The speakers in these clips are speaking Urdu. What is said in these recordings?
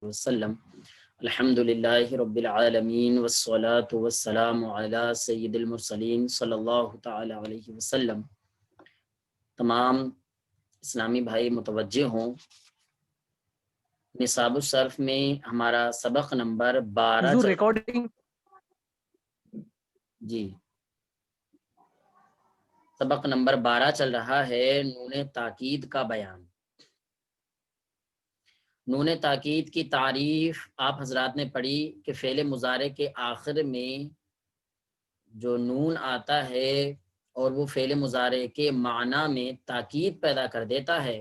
وسلم الحمدللہ رب العالمین والصلاة والسلام علی سید المرسلین صلی اللہ تعالی علیہ وسلم۔ تمام اسلامی بھائی متوجہ ہوں، نصاب الصرف میں ہمارا سبق نمبر 12 ریکارڈنگ سبق نمبر 12 چل رہا ہے، نون تاکید کا بیان۔ نون تاکید کی تعریف آپ حضرات نے پڑھی کہ فعل مضارع کے آخر میں جو نون آتا ہے اور وہ فعل مضارع کے معنی میں تاکید پیدا کر دیتا ہے،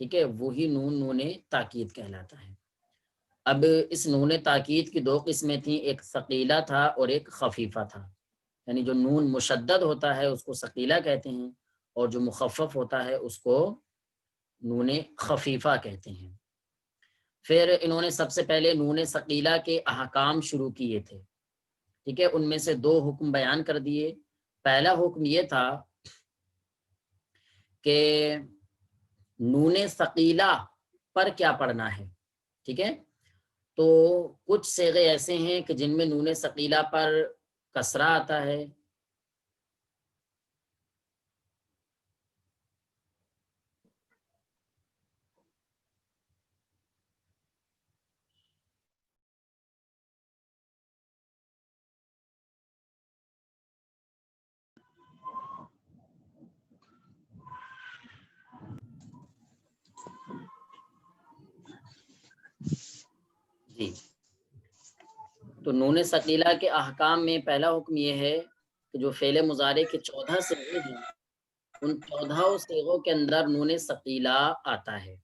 ٹھیک ہے، وہی نون تاکید کہلاتا ہے۔ اب اس نون تاکید کی دو قسمیں تھیں، ایک ثقیلہ تھا اور ایک خفیفہ تھا، یعنی جو نون مشدد ہوتا ہے اس کو ثقیلہ کہتے ہیں، اور جو مخفف ہوتا ہے اس کو نون خفیفہ کہتے ہیں۔ پھر انہوں نے سب سے پہلے نون ثقیلہ کے احکام شروع کیے تھے، ٹھیک ہے، ان میں سے دو حکم بیان کر دیے۔ پہلا حکم یہ تھا کہ نون ثقیلہ پر کیا پڑھنا ہے، ٹھیک ہے، تو کچھ صیغے ایسے ہیں کہ جن میں نون ثقیلہ پر کسرہ آتا ہے، جی۔ تو نون ثقیلہ کے احکام میں پہلا حکم یہ ہے کہ جو فعل مضارع کے 14 صیغے ہیں، ان 14 صیغوں کے اندر نون ثقیلہ آتا ہے،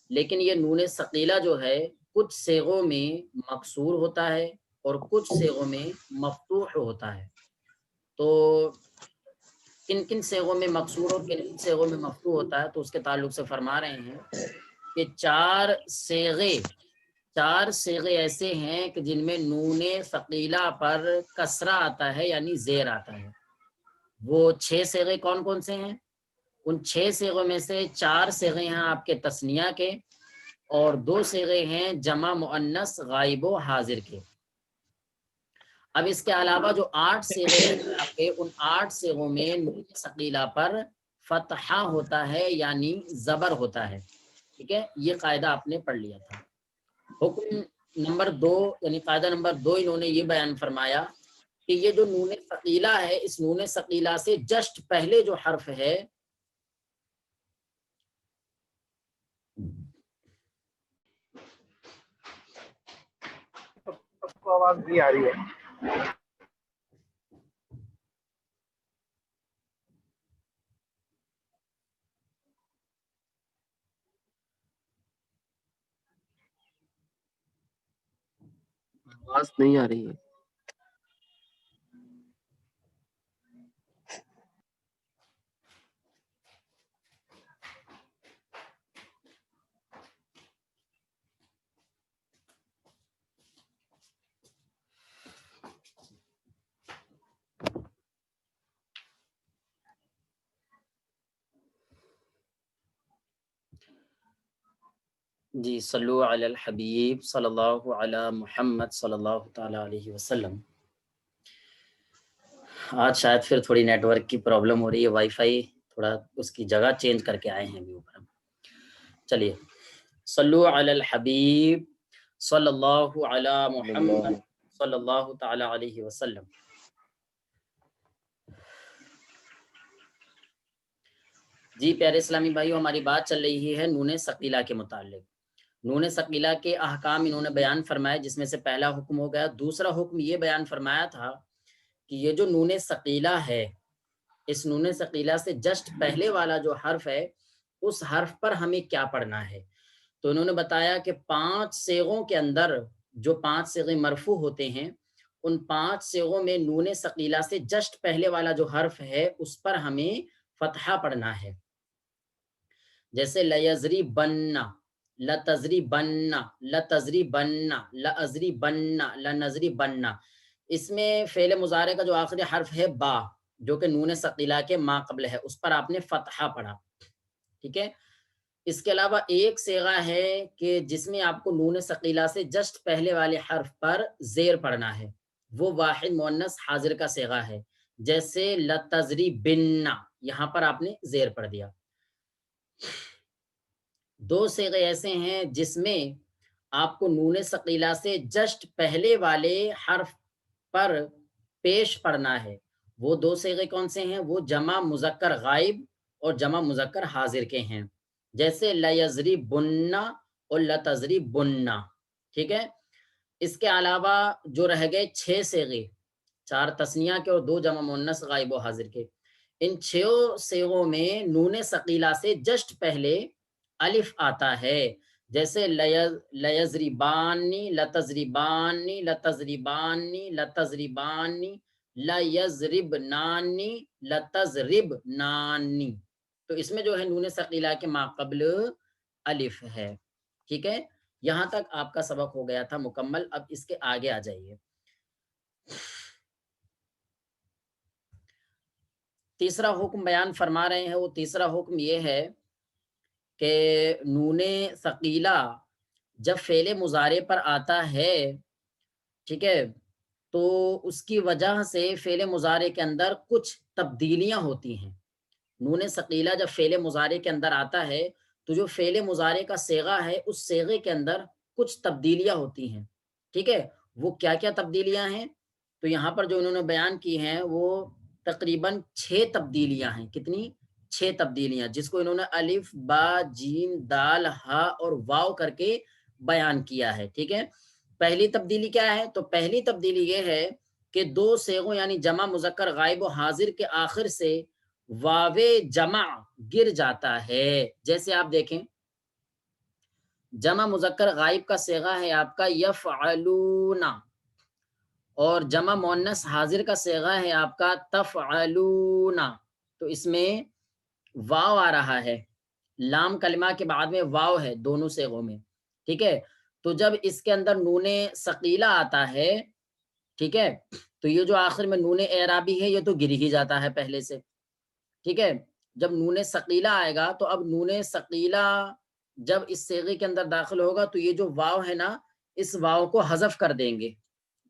لیکن یہ نون ثقیلہ جو ہے کچھ صیغوں میں مکسور ہوتا ہے اور کچھ صیغوں میں مفتوح ہوتا ہے۔ تو کن کن صیغوں میں مکسور اور کن کن صیغوں میں مفتوح ہوتا ہے، تو اس کے تعلق سے فرما رہے ہیں کہ چار صیغے ایسے ہیں کہ جن میں نون ثقیلہ پر کسرہ آتا ہے، یعنی زیر آتا ہے۔ وہ 6 صیغے کون کون سے ہیں؟ ان 6 صیغوں میں سے 4 صیغے ہیں آپ کے تثنیہ کے، اور 2 صیغے ہیں جمع مؤنث غائب و حاضر کے۔ اب اس کے علاوہ جو 8 صیغے ہیں آپ کے، ان 8 صیغوں میں نون ثقیلہ پر فتحہ ہوتا ہے، یعنی زبر ہوتا ہے، ٹھیک ہے، یہ قاعدہ آپ نے پڑھ لیا تھا۔ حکم نمبر 2 یعنی قاعدہ نمبر 2 انہوں نے یہ بیان فرمایا کہ یہ جو نون ثقیلہ ہے، اس نون ثقیلہ سے جسٹ پہلے جو حرف ہے آواز بھی آ رہی ہے۔ آواز نہیں آ رہی ہے۔ جی، صلو علی الحبیب صلی اللہ علی محمد صلی اللہ تعالی علیہ وسلم۔ آج شاید پھر تھوڑی نیٹ ورک کی پرابلم ہو رہی ہے، وائی فائی تھوڑا اس کی جگہ چینج کر کے آئے ہیں ابھی اوپر ہم۔ چلیے، صلو علی الحبیب صلی اللہ علی محمد صلی اللہ تعالی علیہ وسلم۔ جی پیارے اسلامی بھائیو، ہماری بات چل رہی ہے نون ثقیلہ کے متعلق۔ نون ثقیلہ کے احکام انہوں نے بیان فرمائے، جس میں سے پہلا حکم ہو گیا۔ دوسرا حکم یہ بیان فرمایا تھا کہ یہ جو نون ثقیلہ ہے، اس نون ثقیلہ سے جسٹ پہلے والا جو حرف ہے، اس حرف پر ہمیں کیا پڑھنا ہے۔ تو انہوں نے بتایا کہ 5 صیغوں کے اندر جو 5 صیغے مرفوع ہوتے ہیں، ان 5 صیغوں میں نون ثقیلہ سے جسٹ پہلے والا جو حرف ہے اس پر ہمیں فتحہ پڑھنا ہے۔ جیسے لیزری بننا، لتزری بننا، لتزری بننا، لازری بننا، لنزری بننا۔ اس میں فعل مضارع کا جو آخری حرف ہے با، جو کہ نون ثقیلہ کے ما قبل ہے، اس پر آپ نے فتحہ پڑھا، ٹھیک ہے۔ اس کے علاوہ ایک صیغہ ہے کہ جس میں آپ کو نون ثقیلہ سے جسٹ پہلے والے حرف پر زیر پڑنا ہے، وہ واحد مؤنث حاضر کا صیغہ ہے، جیسے لتضربن، یہاں پر آپ نے زیر پڑھ دیا۔ دو صیغے ایسے ہیں جس میں آپ کو نون ثقیلہ سے جسٹ پہلے والے حرف پر پیش پڑنا ہے، وہ دو صیغے کون سے ہیں؟ وہ جمع مذکر غائب اور جمع مذکر حاضر کے ہیں، جیسے لیضربن اور لتضربن، ٹھیک ہے۔ اس کے علاوہ جو رہ گئے 6 صیغے، 4 تثنیہ کے اور 2 جمع مؤنث غائب و حاضر کے، ان 6 صیغوں میں نون ثقیلہ سے جسٹ پہلے الف آتا ہے، جیسے لیضربانی، لتضربانی، لتضربانی، لتضربانی، لیضربنانی، لتضربنانی۔ تو اس میں جو ہے نون ثقیلہ کے ماقبل الف ہے، ٹھیک ہے۔ یہاں تک آپ کا سبق ہو گیا تھا مکمل، اب اس کے آگے آ جائیے۔ تیسرا حکم بیان فرما رہے ہیں، وہ تیسرا حکم یہ ہے کہ نون ثقیلہ جب فعل مضارع پر آتا ہے، ٹھیک ہے، تو اس کی وجہ سے فعل مضارع کے اندر کچھ تبدیلیاں ہوتی ہیں۔ نون ثقیلہ جب فعل مضارع کے اندر آتا ہے تو جو فعل مضارع کا صیغہ ہے اس صیغے کے اندر کچھ تبدیلیاں ہوتی ہیں، ٹھیک ہے۔ وہ کیا کیا تبدیلیاں ہیں؟ تو یہاں پر جو انہوں نے بیان کی ہیں وہ تقریباً 6 تبدیلیاں ہیں۔ کتنی؟ 6 تبدیلیاں، جس کو انہوں نے الف با جیم دال ہا اور واو کر کے بیان کیا ہے، ٹھیک ہے۔ پہلی تبدیلی کیا ہے؟ تو پہلی تبدیلی یہ ہے کہ 2 صیغوں یعنی جمع مذکر غائب و حاضر کے آخر سے واو جمع گر جاتا ہے۔ جیسے آپ دیکھیں، جمع مذکر غائب کا صیغہ ہے آپ کا یفعلون، اور جمع مؤنث حاضر کا صیغہ ہے آپ کا تفعلون، تو اس میں واو آ رہا ہے، لام کلمہ کے بعد میں واو ہے دونوں صیغوں میں، ٹھیک ہے۔ تو جب اس کے اندر نون ثقیلہ آتا ہے، ٹھیک ہے، تو یہ جو آخر میں نون اعرابی ہے یہ تو گر ہی جاتا ہے پہلے سے، ٹھیک ہے۔ جب نون ثقیلہ آئے گا تو اب نون ثقیلہ جب اس صیغے کے اندر داخل ہوگا تو یہ جو واو ہے نا، اس واو کو حذف کر دیں گے،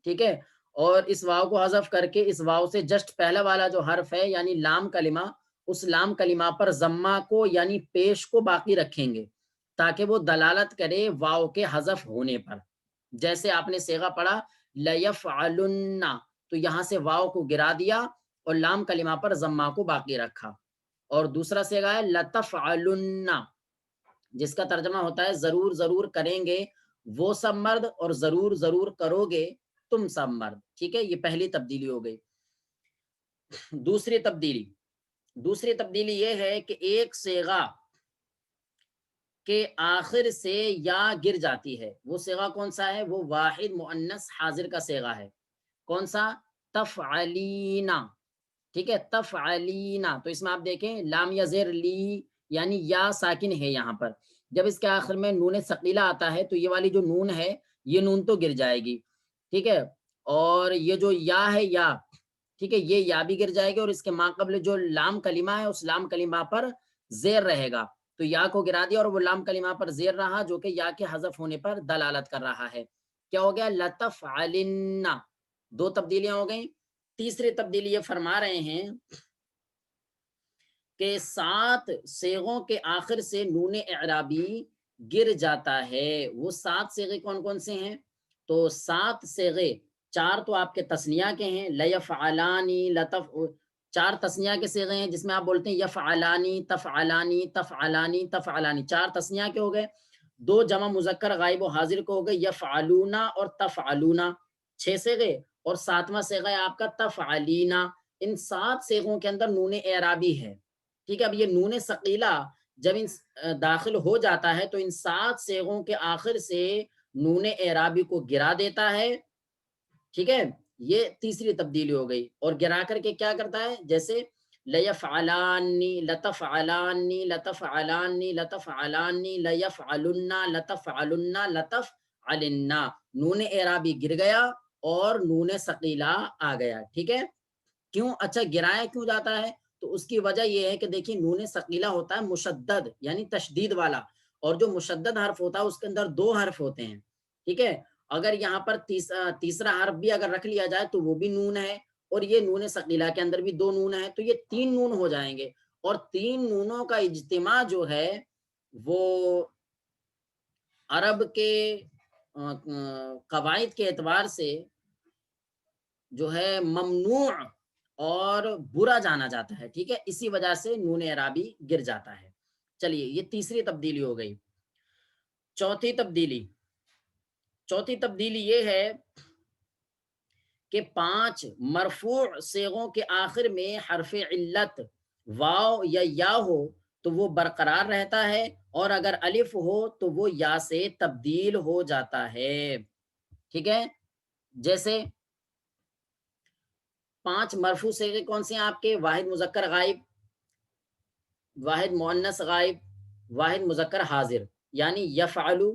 ٹھیک ہے۔ اور اس واو کو حذف کر کے اس واو سے جسٹ پہلا والا جو حرف ہے یعنی لام کلمہ، اس لام کلمہ پر ضمہ کو یعنی پیش کو باقی رکھیں گے تاکہ وہ دلالت کرے واو کے حذف ہونے پر۔ جیسے آپ نے صیغہ پڑھا لیفعلن، تو یہاں سے واو کو گرا دیا اور لام کلمہ پر ضمہ کو باقی رکھا۔ اور دوسرا صیغہ ہے لتفعلن، جس کا ترجمہ ہوتا ہے ضرور ضرور کریں گے وہ سب مرد اور ضرور ضرور کرو گے تم سب مرد، ٹھیک ہے۔ یہ پہلی تبدیلی ہو گئی۔ دوسری تبدیلی یہ ہے کہ ایک صیغہ کے آخر سے یا گر جاتی ہے، وہ صیغہ کون سا ہے؟ وہ واحد مؤنث حاضر کا صیغہ ہے، کون سا؟ تفعلینا، ٹھیک ہے، تفعلینا۔ تو اس میں آپ دیکھیں لام یا زیر لی یعنی یا ساکن ہے، یہاں پر جب اس کے آخر میں نون ثقیلہ آتا ہے تو یہ والی جو نون ہے یہ نون تو گر جائے گی، ٹھیک ہے، اور یہ جو یا ہے یا، ٹھیک ہے، یہ یا بھی گر جائے گی اور اس کے ماقبل جو لام کلمہ ہے اس لام کلمہ پر زیر رہے گا، تو یا کو گرا دیا اور وہ لام کلمہ پر زیر رہا جو کہ یا کے حذف ہونے پر دلالت کر رہا ہے۔ کیا ہو گیا؟ لتفعلن، 2 تبدیلیاں ہو گئیں۔ تیسری تبدیلی یہ فرما رہے ہیں کہ 7 صیغوں کے آخر سے نون اعرابی گر جاتا ہے۔ وہ 7 صیغے کون کون سے ہیں؟ تو 7 صیغے، 4 تو آپ کے تثنیہ کے ہیں، لیفعلانی، 4 تثنیہ کے صیغے ہیں جس میں آپ بولتے ہیں یفعلانی، تفعلانی، تفعلانی، تفعلانی، 4 تثنیہ کے ہو گئے۔ 2 جمع مذکر غائب و حاضر کو ہو گئے یفعلونا اور تفعلونا، 6 صیغے، اور 7واں صیغہ ہے آپ کا تفعلینا۔ ان 7 صیغوں کے اندر نون اعرابی ہے، ٹھیک ہے۔ اب یہ نون ثقیلہ جب داخل ہو جاتا ہے تو ان 7 صیغوں کے آخر سے نون اعرابی کو گرا دیتا ہے، ٹھیک ہے۔ یہ تیسری تبدیلی ہو گئی، اور گرا کر کے کیا کرتا ہے؟ جیسے لیفعلانی، لتفعلانی، لتفعلانی، لتفعلانی، لیفعلن، لتفعلن، لتفعلن، نون اعرابی گر گیا اور نون ثقیلہ آ گیا، ٹھیک ہے۔ کیوں؟ اچھا گرایا کیوں جاتا ہے؟ تو اس کی وجہ یہ ہے کہ دیکھیں نون ثقیلہ ہوتا ہے مشدد یعنی تشدید والا، اور جو مشدد حرف ہوتا ہے اس کے اندر 2 حرف ہوتے ہیں، ٹھیک ہے. اگر یہاں پر تیسرا حرف بھی اگر رکھ لیا جائے تو وہ بھی نون ہے، اور یہ نون ثقیلہ کے اندر بھی 2 نون ہے، تو یہ 3 نون ہو جائیں گے. اور 3 نونوں کا اجتماع جو ہے وہ عرب کے قواعد کے اعتبار سے جو ہے ممنوع اور برا جانا جاتا ہے، ٹھیک ہے. اسی وجہ سے نون اعرابی گر جاتا ہے. چلیے یہ تیسری تبدیلی ہو گئی. چوتھی تبدیلی یہ ہے کہ 5 مرفوع صیغوں کے آخر میں حرف علت واو یا یا ہو تو وہ برقرار رہتا ہے، اور اگر الف ہو تو وہ یا سے تبدیل ہو جاتا ہے، ٹھیک ہے. جیسے 5 مرفوع صیغے کون سے ہیں آپ کے؟ واحد مذکر غائب، واحد مؤنث غائب، واحد مذکر حاضر، یعنی یفعلو،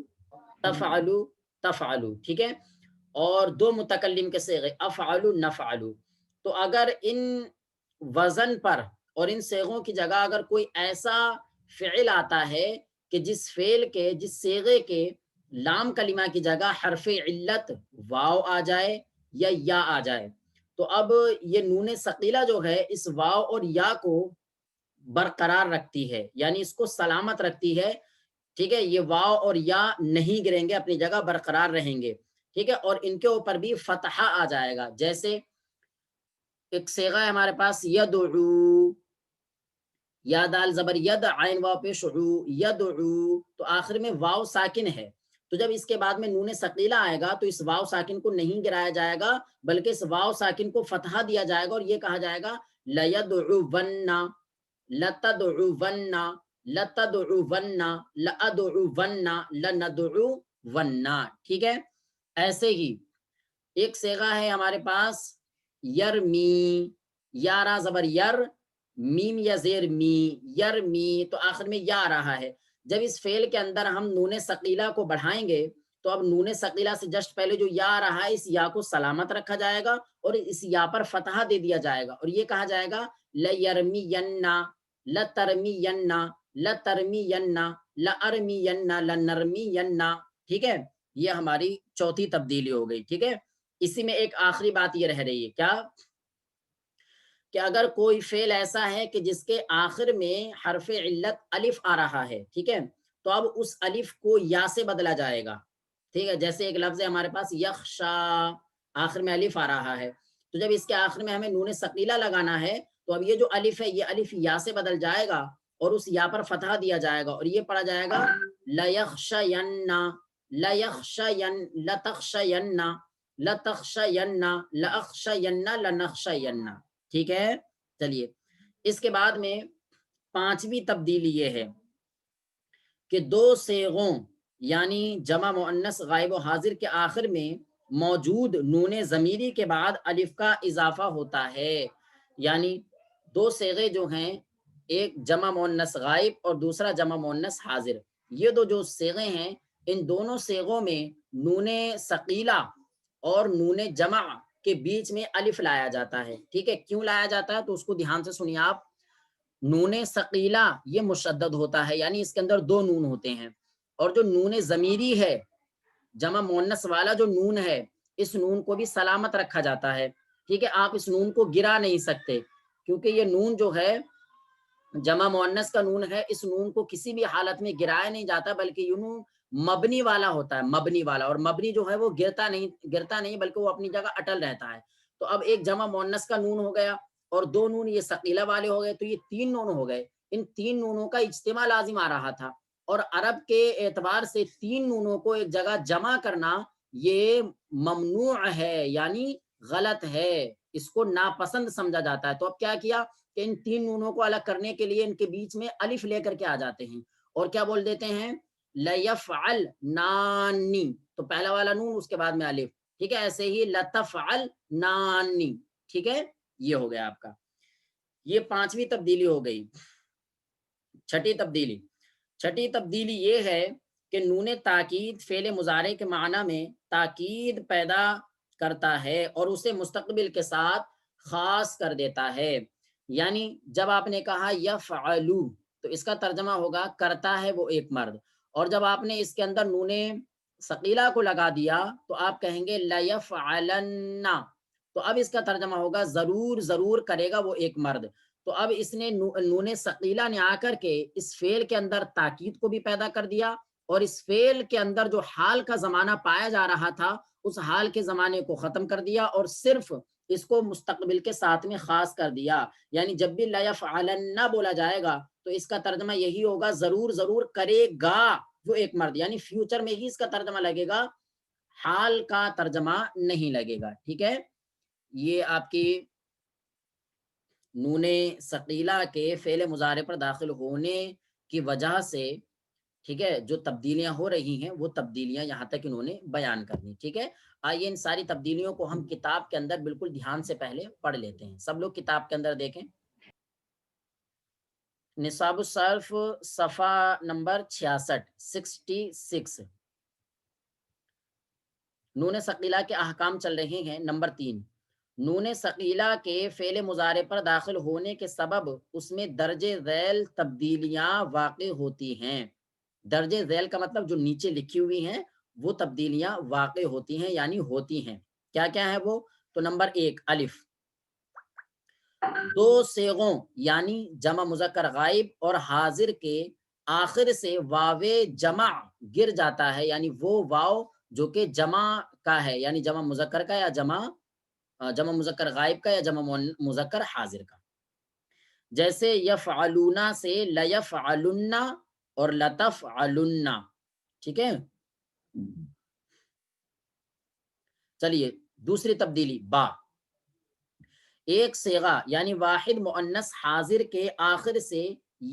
تفعلو، تفعلو، ٹھیک ہے. اور 2 متکلم کے صیغے افعلو، نفعلو. تو اگر ان وزن پر اور ان صیغوں کی جگہ اگر کوئی ایسا فعل آتا ہے کہ جس صیغے کے لام کلمہ کی جگہ حرف علت واو آ جائے یا آ جائے، تو اب یہ نون ثقیلہ جو ہے اس واو اور یا کو برقرار رکھتی ہے، یعنی اس کو سلامت رکھتی ہے، ٹھیک ہے. یہ واو اور یا نہیں گریں گے، اپنی جگہ برقرار رہیں گے، ٹھیک ہے. اور ان کے اوپر بھی فتحہ آ جائے گا. جیسے ایک صیغہ ہے ہمارے پاس یدعو، یا دال زبر ید، عین واو پیش عو، یدعو، تو آخر میں واو ساکن ہے. تو جب اس کے بعد میں نون ثقیلہ آئے گا تو اس واو ساکن کو نہیں گرایا جائے گا، بلکہ اس واو ساکن کو فتحہ دیا جائے گا، اور یہ کہا جائے گا لیدعون، لتدعون، لتدعون، لأدعون، لندعون، ٹھیک ہے. ایسے ہی ایک صیغہ ہے ہمارے پاس یرمی، یارا زبر یر، میم یا زیر می، یرمی، تو آخر میں یا آ رہا ہے. جب اس فعل کے اندر ہم نون ثقیلہ کو بڑھائیں گے تو اب نون ثقیلہ سے جسٹ پہلے جو یا آ رہا ہے اس یا کو سلامت رکھا جائے گا اور اس یا پر فتحہ دے دیا جائے گا، اور یہ کہا جائے گا لیرمین، لترمین، لترمین، لارمین، لنرمین، ٹھیک ہے. یہ ہماری چوتھی تبدیلی ہو گئی، ٹھیک ہے. اسی میں ایک آخری بات یہ رہ رہی ہے کیا کہ اگر کوئی فعل ایسا ہے کہ جس کے آخر میں حرف علت الف آ رہا ہے، ٹھیک ہے، تو اب اس الف کو یا سے بدلا جائے گا، ٹھیک ہے. جیسے ایک لفظ ہے ہمارے پاس یخشا، آخر میں الف آ رہا ہے، تو جب اس کے آخر میں ہمیں نون ثقیلہ لگانا ہے تو اب یہ جو الف ہے یہ الف یا سے بدل جائے گا اور اس یا پر فتحہ دیا جائے گا، اور یہ پڑھا جائے گا لیخشین، لیخشین، لتخشین، لتخشین، لاخشین، لنخشین، ٹھیک ہے. چلیے اس کے بعد میں 5ویں تبدیلی یہ ہے کہ 2 صیغوں یعنی جمع مؤنث غائب و حاضر کے آخر میں موجود نون ضمیری کے بعد الف کا اضافہ ہوتا ہے. یعنی 2 صیغے جو ہیں، ایک جمع مؤنث غائب اور دوسرا جمع مؤنث حاضر، یہ جو صیغے ہیں ان دونوں صیغوں میں نون ثقیلہ اور نون جمع کے بیچ میں الف لایا جاتا ہے، ٹھیک ہے. کیوں لایا جاتا ہے تو اس کو دھیان سے سنیے آپ. نون ثقیلہ یہ مشدد ہوتا ہے، یعنی اس کے اندر 2 نون ہوتے ہیں، اور جو نون ضمیری ہے جمع مؤنث والا جو نون ہے اس نون کو بھی سلامت رکھا جاتا ہے، ٹھیک ہے. آپ اس نون کو گرا نہیں سکتے کیونکہ یہ نون جو ہے جمع مؤنث کا نون ہے، اس نون کو کسی بھی حالت میں گرایا نہیں جاتا بلکہ یہ نون مبنی والا ہوتا ہے، مبنی والا، اور مبنی جو ہے وہ گرتا نہیں بلکہ وہ اپنی جگہ اٹل رہتا ہے. تو اب ایک جمع مؤنث کا نون ہو گیا اور 2 نون یہ ثقیلہ والے ہو گئے، تو یہ 3 نون ہو گئے. ان 3 نونوں کا اجتماع لازم آ رہا تھا، اور عرب کے اعتبار سے 3 نونوں کو ایک جگہ جمع کرنا یہ ممنوع ہے، یعنی غلط ہے، اس کو ناپسند سمجھا جاتا ہے. تو اب کیا کیا کہ ان 3 نونوں کو الگ کرنے کے لیے ان کے بیچ میں الف لے کر کے آ جاتے ہیں اور کیا بول دیتے ہیں لیفعل نانی، تو پہلا والا نون اس کے بعد میں الف، ٹھیک ہے. ایسے ہی لتفعل نانی، ٹھیک ہے. یہ ہو گیا آپ کا، یہ 5ویں تبدیلی ہو گئی. چھٹی تبدیلی یہ ہے کہ نون تاکید فعل مضارع کے معنی میں تاکید پیدا کرتا ہے اور اسے مستقبل کے ساتھ خاص کر دیتا ہے. یعنی جب آپ نے کہا یفعلو تو اس کا ترجمہ ہوگا کرتا ہے وہ ایک مرد، اور جب آپ نے اس کے اندر نون ثقیلہ کو لگا دیا تو آپ کہیں گے لیفعلن، تو اب اس کا ترجمہ ہوگا ضرور ضرور کرے گا وہ ایک مرد۔ تو اب اس نے نون ثقیلہ نے آ کر کے اس فعل کے اندر تاکید کو بھی پیدا کر دیا، اور اس فعل کے اندر جو حال کا زمانہ پایا جا رہا تھا اس حال کے زمانے کو ختم کر دیا، اور صرف اس کو مستقبل کے ساتھ میں خاص کر دیا۔ یعنی جب بھی لیفعلن بولا جائے گا تو اس کا ترجمہ یہی ہوگا ضرور ضرور کرے گا وہ ایک مرد، یعنی فیوچر میں ہی اس کا ترجمہ لگے گا، حال کا ترجمہ نہیں لگے گا۔ ٹھیک ہے، یہ آپ کی نون ثقیلہ کے فعل مضارع پر داخل ہونے کی وجہ سے، ٹھیک ہے، جو تبدیلیاں ہو رہی ہیں وہ تبدیلیاں یہاں تک انہوں نے بیان کرنی۔ ٹھیک ہے، آئیے ان ساری تبدیلیوں کو ہم کتاب کے اندر بالکل دھیان سے پہلے پڑھ لیتے ہیں۔ سب لوگ کتاب کے اندر دیکھیں، نصاب الصرف صفحہ نمبر 66 نون ثقیلہ کے احکام چل رہے ہیں۔ نمبر 3، نون ثقیلہ کے فعل مضارع پر داخل ہونے کے سبب اس میں درج ذیل تبدیلیاں واقع ہوتی ہیں۔ درج ذیل کا مطلب جو نیچے لکھی ہوئی ہیں وہ تبدیلیاں واقع ہوتی ہیں، یعنی ہوتی ہیں۔ کیا کیا ہے وہ؟ تو نمبر 1، الف، دو صیغوں یعنی جمع مذکر غائب اور حاضر کے آخر سے واو جمع گر جاتا ہے، یعنی وہ واو جو کہ جمع کا ہے، یعنی جمع مذکر کا یا جمع مذکر غائب کا یا جمع مذکر حاضر کا۔ جیسے یفعلون سے لیفعلن اور لتفعلن۔ ٹھیک ہے، چلیے دوسری تبدیلی، با، ایک صیغہ یعنی واحد مؤنث حاضر کے آخر سے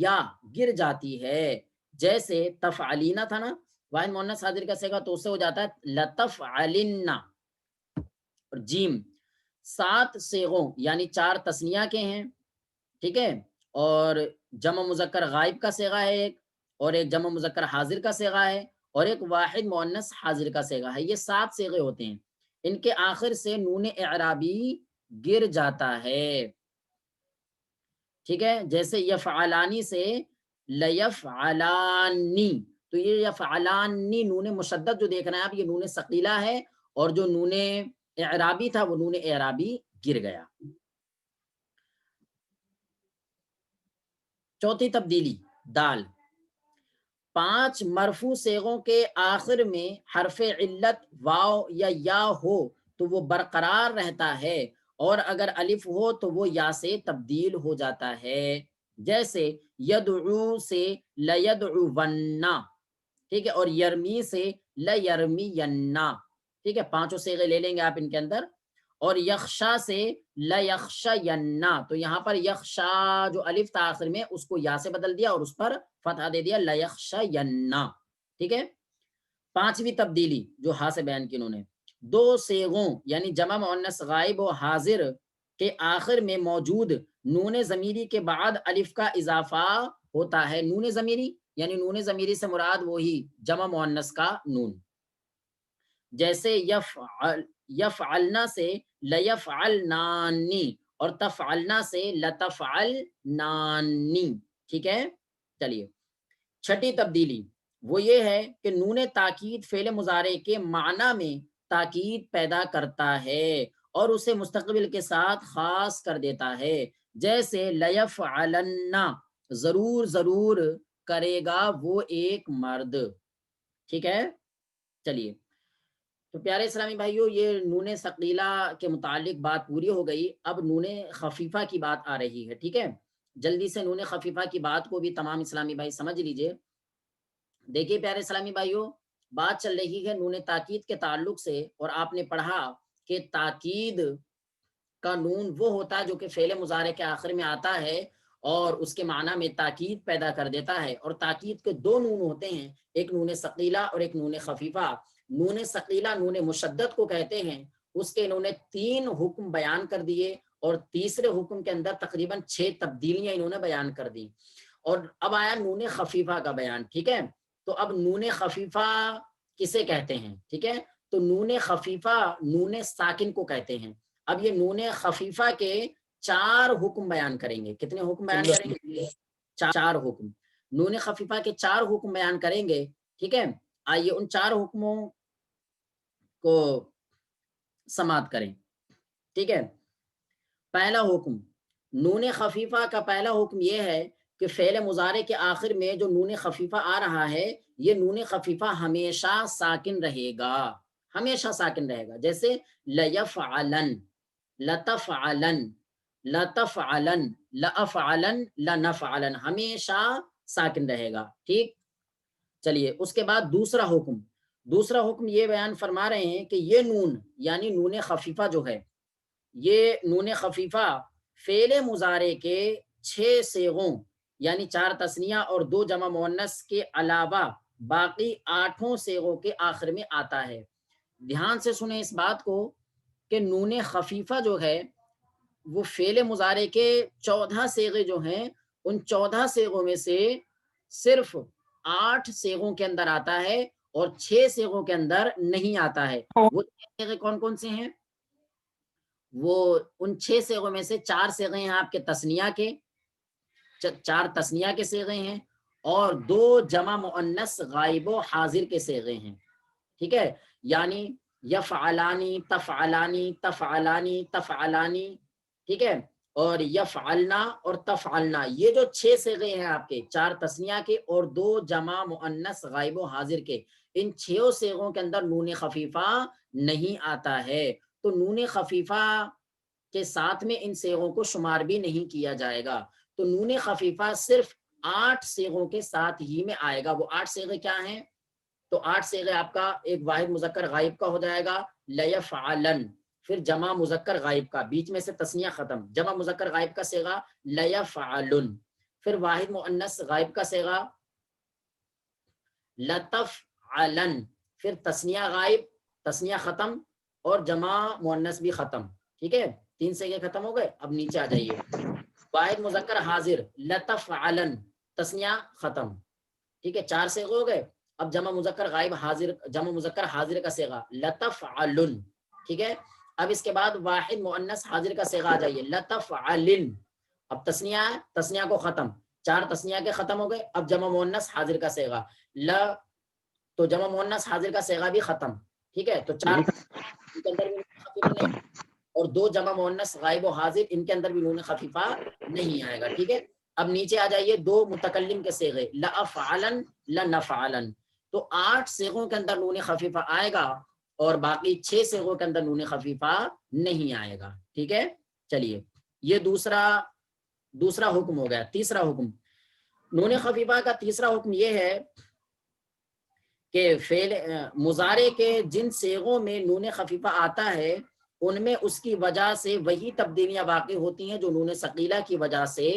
یا گر جاتی ہے، جیسے تفعلینا تھا نا، واحد مؤنث حاضر کا صیغہ تو اس سے ہو جاتا ہے لتفعلن۔ اور جیم، 7 صیغوں یعنی 4 تثنیہ کے ہیں، ٹھیک ہے، اور جمع مذکر غائب کا صیغہ ہے ایک، اور ایک جمع مذکر حاضر کا صیغہ ہے، اور ایک واحد مؤنث حاضر کا صیغہ ہے۔ یہ 7 صیغے ہوتے ہیں، ان کے آخر سے نون اعرابی گر جاتا ہے۔ ٹھیک ہے، جیسے یفعلانی سے لیفعلانی، تو یہ یفعلانی نون مشدد جو دیکھ رہے ہیں آپ، یہ نون ثقیلہ ہے، اور جو نون اعرابی تھا وہ نون اعرابی گر گیا۔ چوتھی تبدیلی، دال، 5 مرفوع صیغوں کے آخر میں حرف علت واو یا یا ہو تو وہ برقرار رہتا ہے، اور اگر الف ہو تو وہ یا سے تبدیل ہو جاتا ہے۔ جیسے یدعو سے لیدعون، ٹھیک ہے، اور یرمی سے لیرمین۔ ٹھیک ہے، 5 صیغے لے لیں گے آپ ان کے اندر۔ اور یخشا سے لیخشین، تو یہاں پر یخشا جو الف تھا آخر میں اس کو یا سے بدل دیا اور اس پر فتحہ دے دیا، لیخشین۔ ٹھیک ہے، 5ویں تبدیلی جو ہاں سے بیان کی انہوں نے، 2 صیغوں یعنی جمع مؤنث غائب و حاضر کے آخر میں موجود نون ضمیری کے بعد الف کا اضافہ ہوتا ہے۔ نون ضمیری یعنی نون ضمیری سے مراد وہی جمع مؤنث کا نون، جیسے یفعلنا سے لیفعلنانی اور تفعلنا سے لتفعلنانی۔ ٹھیک ہے، چلیے 6ٹھی تبدیلی وہ یہ ہے کہ نون تاکید فعل مضارع کے معنی میں تاکید پیدا کرتا ہے اور اسے مستقبل کے ساتھ خاص کر دیتا ہے، جیسے لیفعلن، ضرور ضرور کرے گا وہ ایک مرد۔ ٹھیک ہے، چلیے تو پیارے اسلامی بھائیوں، یہ نون ثقیلہ کے متعلق بات پوری ہو گئی۔ اب نون خفیفہ کی بات آ رہی ہے۔ ٹھیک ہے، جلدی سے نون خفیفہ کی بات کو بھی تمام اسلامی بھائی سمجھ لیجئے۔ دیکھیے پیارے اسلامی بھائیوں، بات چل رہی ہے نون تاکید کے تعلق سے، اور آپ نے پڑھا کہ تاکید کا نون وہ ہوتا ہے جو کہ فعل مضارع کے آخر میں آتا ہے اور اس کے معنی میں تاکید پیدا کر دیتا ہے۔ اور تاکید کے 2 نون ہوتے ہیں، ایک نون ثقیلہ اور ایک نون خفیفہ۔ نون ثقیلہ نون مشدد کو کہتے ہیں، اس کے انہوں نے 3 حکم بیان کر دیے، اور تیسرے حکم کے اندر تقریباً 6 تبدیلیاں انہوں نے بیان کر دی۔ اور اب آیا نون خفیفہ کا بیان۔ ٹھیک ہے، تو اب نون خفیفہ کسے کہتے ہیں؟ ٹھیک ہے، تو نون خفیفہ نون ساکن کو کہتے ہیں۔ اب یہ نون خفیفہ کے 4 حکم بیان کریں گے. کتنے حکم بیان کریں گے؟ 4 حکم. نون خفیفہ کے 4 حکم بیان کریں گے. ٹھیک ہے, آئیے ان 4 حکموں کو سماعت کریں. ٹھیک ہے, پہلا حکم نون خفیفہ کا پہلا حکم یہ ہے کہ فعل مضارع کے آخر میں جو نون خفیفہ آ رہا ہے یہ نون خفیفہ ہمیشہ ساکن رہے گا, ہمیشہ ساکن رہے گا. جیسے لیفعلن, لتفعلن, لتفعلن, لافعلن, لنفعلن, ہمیشہ ساکن رہے گا. ٹھیک, چلیے اس کے بعد دوسرا حکم یہ بیان فرما رہے ہیں کہ یہ نون یعنی نون خفیفہ جو ہے, یہ نون خفیفہ فعل مضارع کے 6 صیغوں یعنی 4 تثنیہ اور 2 جمع مؤنث کے علاوہ باقی 8 صیغوں کے آخر میں آتا ہے. دھیان سے سنیں اس بات کو کہ نون خفیفہ جو ہے وہ فعل مضارع کے 14 صیغے جو ہیں ان 14 صیغوں میں سے صرف 8 صیغوں کے اندر آتا ہے اور 6 صیغوں کے اندر نہیں آتا ہے. وہ صیغے کون کون سے ہیں؟ وہ ان 6 صیغوں میں سے 4 صیغے ہیں آپ کے تثنیہ کے, 4 تثنیہ کے صیغے ہیں اور 2 جمع مؤنث غائب و حاضر کے صیغے ہیں. ٹھیک ہے, یعنی یفعلانی, تفعلانی, تفعلانی, تفعلانی. ٹھیک ہے, اور یفعلنا اور تفعلنا, یہ جو 6 صیغے ہیں آپ کے 4 تثنیہ کے اور 2 جمع مؤنث غائب و حاضر کے, ان 6 صیغوں کے اندر نون خفیفہ نہیں آتا ہے. تو نون خفیفہ کے ساتھ میں ان صیغوں کو شمار بھی نہیں کیا جائے گا. تو نون خفیفہ صرف 8 صیغوں کے ساتھ ہی میں آئے گا. وہ 8 صیغے کیا ہیں؟ تو 8 صیغے آپ کا ایک واحد مذکر غائب کا ہو جائے گا لیفعلن, پھر جمع مذکر غائب کا, بیچ میں سے تثنیہ ختم, جمع مذکر غائب کا صیغہ لیفعلن, پھر واحد مؤنث غائب کا صیغہ لتفعلن, پھر تثنیہ غائب, تثنیہ ختم اور جمع مؤنث بھی ختم. ٹھیک ہے, 3 صیغے ختم ہو گئے. اب نیچے آ جائیے, واحد مذکر حاضر لتفعلن, تثنیہ ختم. ٹھیک ہے, 4 صیغے ہو گئے. اب جمع مذکر غائب حاضر, جمع مذکر حاضر کا صیغہ لتفعلن. ٹھیک ہے, اب اس کے بعد واحد مؤنث حاضر کا صیغہ آ جائیے لتفعلن. اب تثنیہ ہے, تثنیہ کو ختم, 4 تثنیہ کے ختم ہو گئے. اب جمع مؤنث حاضر کا صیغہ تو جمع مؤنث حاضر کا صیغہ بھی ختم. ٹھیک ہے, تو 4 کے اندر بھی خفیفہ نہیں اور 2 جمع مؤنث غائب و حاضر, ان کے اندر بھی نون خفیفہ نہیں آئے گا. ٹھیک ہے, اب نیچے آ جائیے 2 متکلم کے صیغے لافعلن, لنفعلن. تو 8 صیغوں کے اندر نون خفیفہ آئے گا اور باقی 6 صیغوں کے اندر نون خفیفہ نہیں آئے گا. ٹھیک ہے, چلیے یہ دوسرا حکم ہو گیا. تیسرا حکم نون خفیفہ کا تیسرا حکم یہ ہے کہ فعل مضارع کے جن صیغوں میں نون خفیفہ آتا ہے ان میں اس کی وجہ سے وہی تبدیلیاں واقع ہوتی ہیں جو نون ثقیلہ کی وجہ سے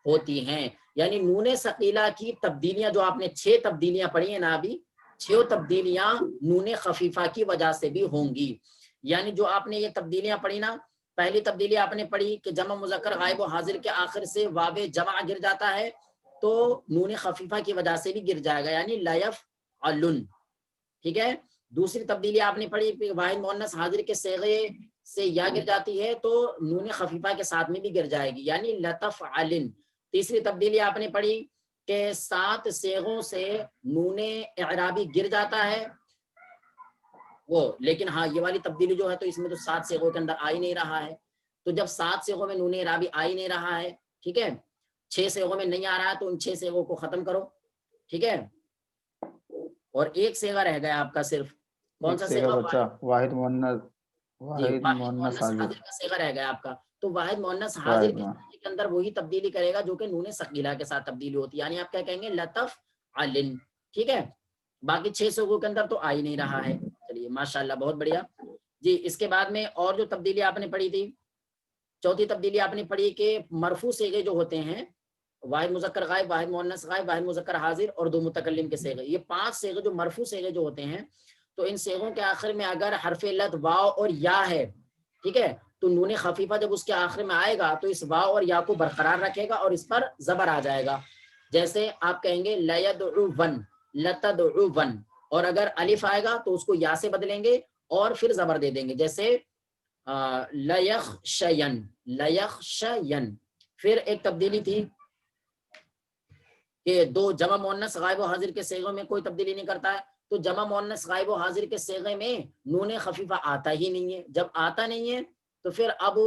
ہوتی ہیں. یعنی نون ثقیلہ کی تبدیلیاں جو آپ نے 6 تبدیلیاں پڑھی ہیں نا ابھی, 6 تبدیلیاں نون خفیفہ کی وجہ سے بھی ہوں گی. یعنی جو آپ نے یہ تبدیلیاں پڑھی نا, پہلی تبدیلی آپ نے پڑھی کہ جمع مذکر غائب و حاضر کے آخر سے واو جمع گر جاتا ہے تو نون خفیفہ کی وجہ سے بھی گر جائے گا, یعنی لیفعلن. ٹھیک ہے, دوسری تبدیلی آپ نے پڑھی کہ واحد مؤنث حاضر کے صیغے سے یا گر جاتی ہے تو نون خفیفہ کے ساتھ میں بھی گر جائے گی, یعنی لتفعلن. تیسری تبدیلی آپ نے پڑھی کہ 7 صیغوں سے نون اعرابی گر جاتا ہے وہ, لیکن ہاں یہ والی تبدیلی جو ہے تو اس میں تو 7 صیغوں کے اندر آ ہی نہیں رہا ہے. تو جب 7 صیغوں میں نون اعرابی آ ہی نہیں رہا ہے, ٹھیک ہے, 6 صیغوں میں نہیں آ رہا ہے تو ان 6 صیغوں کو ختم کرو. ٹھیک ہے, اور ایک صیغہ رہ گیا آپ کا صرف, کون سا صیغہ بچا؟ واحد مؤنث حاضر کا صیغہ رہ گیا آپ کا. تو واحد مؤنث حاضر کے اندر وہی تبدیلی کرے گا جو کہ نون ثقیلہ کے ساتھ تبدیلی ہوتی ہے, یعنی آپ کیا کہیں گے لتفعلن. ٹھیک ہے, باقی 6 صیغوں کے اندر تو آ ہی نہیں رہا ہے. چلیے ماشاءاللہ بہت بڑھیا جی. اس کے بعد میں اور جو تبدیلی آپ نے پڑھی تھی, چوتھی تبدیلی آپ نے پڑھی کہ مرفوع صیغے جو ہوتے ہیں واحد مذکر غائب, واحد مؤنث غائب, واحد مذکر حاضر اور 2 متکلم کے صیغے, یہ 5 صیغے جو مرفوع صیغے جو ہوتے ہیں تو ان صیغوں کے آخر میں اگر حرف علت واو اور یا ہے, ٹھیک ہے, تو نون خفیفہ جب اس کے آخر میں آئے گا تو اس واو اور یا کو برقرار رکھے گا اور اس پر زبر آ جائے گا. جیسے آپ کہیں گے لیدعون, لتدعون, اور اگر الف آئے گا تو اس کو یا سے بدلیں گے اور پھر زبر دے دیں گے, جیسے لیخشین, لیخشین. پھر ایک تبدیلی تھی کہ دو جمع مؤنث غائب و حاضر کے صیغوں میں کوئی تبدیلی نہیں کرتا ہے، تو جمع مؤنث غائب و حاضر کے صیغے میں نون خفیفہ آتا ہی نہیں ہے. جب آتا نہیں ہے تو پھر اب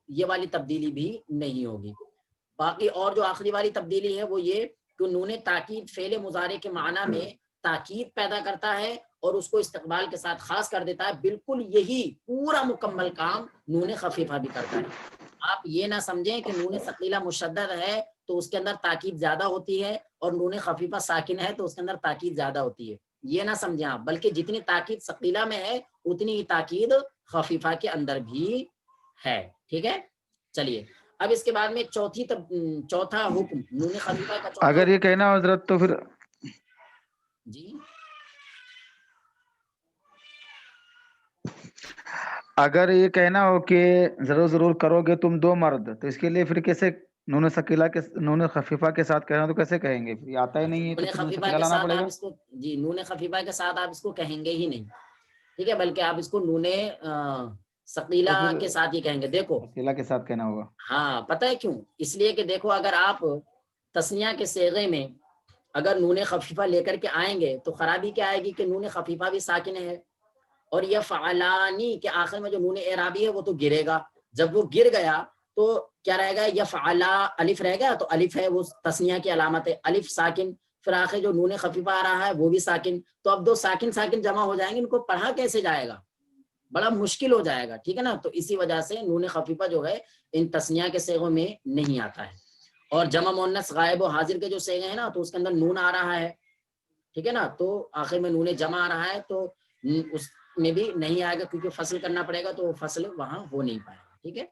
یہ والی تبدیلی بھی نہیں ہوگی. باقی اور جو آخری والی تبدیلی ہے وہ یہ کہ نون تاکید فعل مضارع کے معنی میں تاکید پیدا کرتا ہے اور اس کو استقبال کے ساتھ خاص کر دیتا ہے. بالکل یہی پورا مکمل کام نون خفیفہ بھی کرتا ہے. آپ یہ نہ سمجھیں کہ نون ثقیلہ مشدد ہے تو اس کے اندر تاکید زیادہ ہوتی ہے اور نون خفیفہ ساکن ہے تو اس کے اندر تاکید زیادہ ہوتی ہے. یہ نہ سمجھیں آپ، بلکہ جتنی تاکید ثقیلہ میں ہے اتنی ہی تاکید خفیفہ کے اندر بھی ہے. ٹھیک ہے، چلیے اب اس کے بعد میں چوتھا حکم نون خفیفہ کا چوتھا اگر یہ کہنا ہو حضرت تو پھر جی اگر یہ کہنا ہو کہ ضرور کرو گے تم دو مرد، تو اس کے لیے پھر کیسے نون ثقیلہ کے نون خفیفہ کے ساتھ کہنا تو کیسے کہیں گے؟ یہ آتا ہی نہیں ہے تو نون پھر نون خفیفہ ثقیلہ کے لانا ساتھ پڑے آپ گا. اس کو جی نون خفیفہ کے ساتھ آپ اس کو کہیں گے ہی نہیں. ٹھیک ہے، بلکہ آپ اس کو نون ثقیلہ تو پھر کے ساتھ ہی کہیں گے. دیکھو ثقیلہ کے ساتھ کہنا ہوگا. ہاں پتہ ہے کیوں؟ اس لیے کہ دیکھو اگر آپ تثنیہ کے صیغے میں اگر نون خفیفہ لے کر کے آئیں گے تو خرابی کیا آئے گی کہ نون خفیفہ بھی ساکن ہے اور یہ فعلانی کے آخر میں جو نون اعرابی ہے وہ تو گرے گا. جب وہ گر گیا تو کیا رہے گا؟ یہ فعلا الف رہ گیا، تو الف ہے وہ تثنیہ کی علامت ہے، الف ساکن، پھر آخر جو نون خفیفہ آ رہا ہے وہ بھی ساکن. تو اب دو ساکن ساکن جمع ہو جائیں گے، ان کو پڑھا کیسے جائے گا؟ بڑا مشکل ہو جائے گا. ٹھیک ہے نا، تو اسی وجہ سے نون خفیفہ جو ہے ان تثنیہ کے صیغوں میں نہیں آتا ہے. اور جمع مؤنث غائب و حاضر کے جو صیغے ہیں نا تو اس کے اندر نون آ رہا ہے. ٹھیک ہے نا، تو آخر میں نون جمع آ رہا ہے تو اس میں بھی نہیں آئے گا کیونکہ فصل کرنا پڑے گا، تو فصل وہاں ہو نہیں پائے گا. ٹھیک ہے،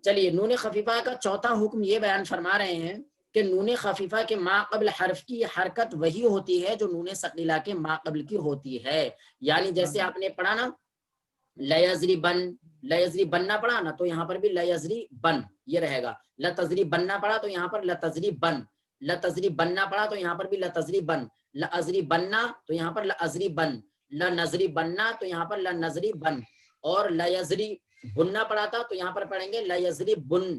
چلیے نون خفیفہ کا چوتھا حکم یہ بیان فرما رہے ہیں کہ نون خفیفہ کے ما قبل حرف کی حرکت وہی ہوتی ہے جو نون ثقیلہ کے ما قبل کی ہوتی ہے. یعنی جیسے آپ نے پڑھا نا لیزری بننا پڑھا نا، تو یہاں پر بھی لیزری بن یہ رہے گا. لتزری بننا پڑھا تو یہاں پر لتزری بن، لتزری بننا پڑھا تو یہاں پر بھی لتزری بن، لازری بننا تو یہاں پر لازری بن، لنظری بننا تو یہاں پر لنظری بن، اور لیزری بننا پڑا تھا تو یہاں پر پڑھیں گے لیزری بن،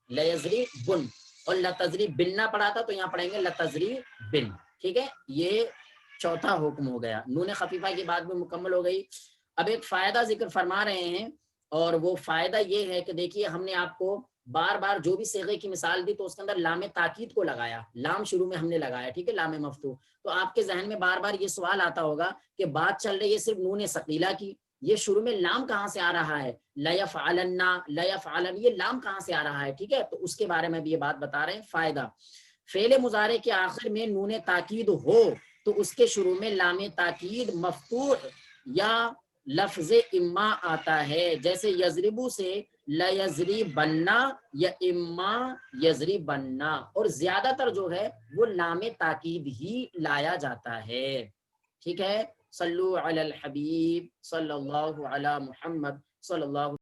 لیزری بن، اور لتزری بننا پڑا تھا تو یہاں پڑھیں گے لتزری بن. ٹھیک ہے، یہ چوتھا حکم ہو گیا. نون خفیفہ کی بات بھی مکمل ہو گئی. اب ایک فائدہ ذکر فرما رہے ہیں اور وہ فائدہ یہ ہے کہ دیکھیے ہم نے آپ کو بار بار جو بھی صیغے کی مثال دی تو اس کے اندر لام تاکید کو لگایا، لام شروع میں ہم نے لگایا. ٹھیک ہے، لام مفتوح. تو آپ کے ذہن میں بار بار یہ سوال آتا ہوگا کہ بات چل رہی ہے صرف نون ثقیلہ کی، یہ شروع میں لام کہاں سے آ رہا ہے؟ لیفعلن، لیفعلن، یہ لام کہاں سے آ رہا ہے؟ ٹھیک ہے، تو اس کے بارے میں بھی یہ بات بتا رہے ہیں. فائدہ، فعل مضارع کے آخر میں نون تاکید ہو تو اس کے شروع میں لام تاکید مفتوح یا لفظ اما آتا ہے. جیسے یضربو سے لیزری بننا یا اما یزری بننا، اور زیادہ تر جو ہے وہ لام تاکید ہی لایا جاتا ہے. ٹھیک ہے، صلو علی الحبیب صلی اللہ علی محمد صلی اللہ